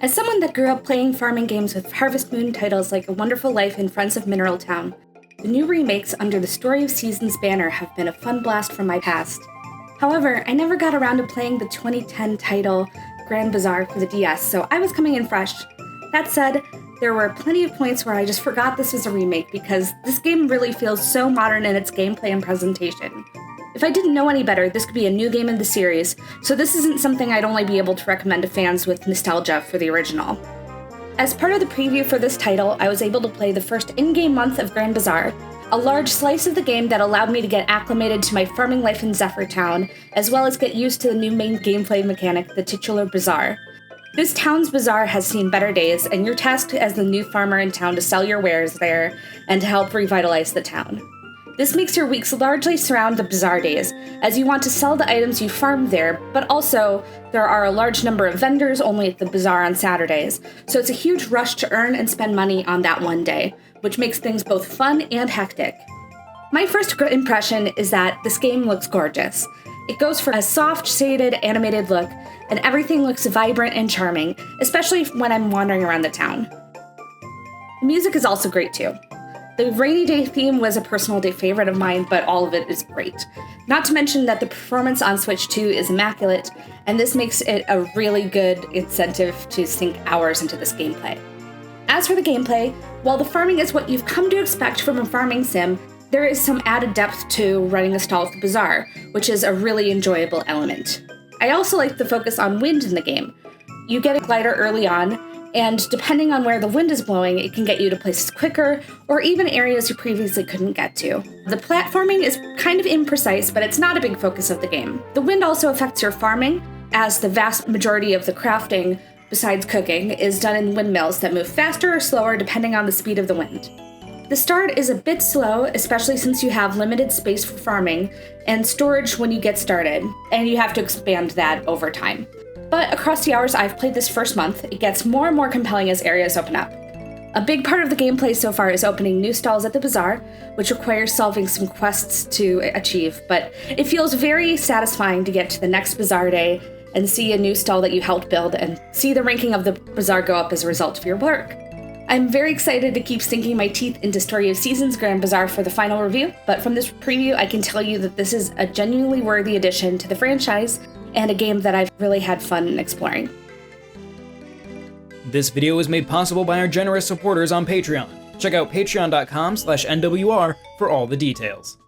As someone that grew up playing farming games with Harvest Moon titles like A Wonderful Life and Friends of Mineral Town, the new remakes under the Story of Seasons banner have been a fun blast from my past. However, I never got around to playing the 2010 title Grand Bazaar for the DS, so I was coming in fresh. That said, there were plenty of points where I just forgot this was a remake because this game really feels so modern in its gameplay and presentation. If I didn't know any better, this could be a new game in the series, so this isn't something I'd only be able to recommend to fans with nostalgia for the original. As part of the preview for this title, I was able to play the first in-game month of Grand Bazaar, a large slice of the game that allowed me to get acclimated to my farming life in Zephyr Town, as well as get used to the new main gameplay mechanic, the titular Bazaar. This town's bazaar has seen better days, and you're tasked as the new farmer in town to sell your wares there and to help revitalize the town. This makes your weeks largely surround the bazaar days, as you want to sell the items you farmed there, but also there are a large number of vendors only at the bazaar on Saturdays, so it's a huge rush to earn and spend money on that one day, which makes things both fun and hectic. My first impression is that this game looks gorgeous. It goes for a soft, shaded, animated look, and everything looks vibrant and charming, especially when I'm wandering around the town. The music is also great too. The rainy day theme was a personal favorite of mine, but all of it is great. Not to mention that the performance on Switch 2 is immaculate, and this makes it a really good incentive to sink hours into this gameplay. As for the gameplay, while the farming is what you've come to expect from a farming sim, there is some added depth to running a stall at the bazaar, which is a really enjoyable element. I also like the focus on wind in the game. You get a glider early on, and depending on where the wind is blowing, it can get you to places quicker, or even areas you previously couldn't get to. The platforming is kind of imprecise, but it's not a big focus of the game. The wind also affects your farming, as the vast majority of the crafting, besides cooking, is done in windmills that move faster or slower depending on the speed of the wind. The start is a bit slow, especially since you have limited space for farming and storage when you get started, and you have to expand that over time. But across the hours I've played this first month, it gets more and more compelling as areas open up. A big part of the gameplay so far is opening new stalls at the bazaar, which requires solving some quests to achieve, but it feels very satisfying to get to the next bazaar day and see a new stall that you helped build and see the ranking of the bazaar go up as a result of your work. I'm very excited to keep sinking my teeth into Story of Seasons Grand Bazaar for the final review, but from this preview I can tell you that this is a genuinely worthy addition to the franchise and a game that I've really had fun exploring. This video was made possible by our generous supporters on Patreon. Check out patreon.com/NWR for all the details.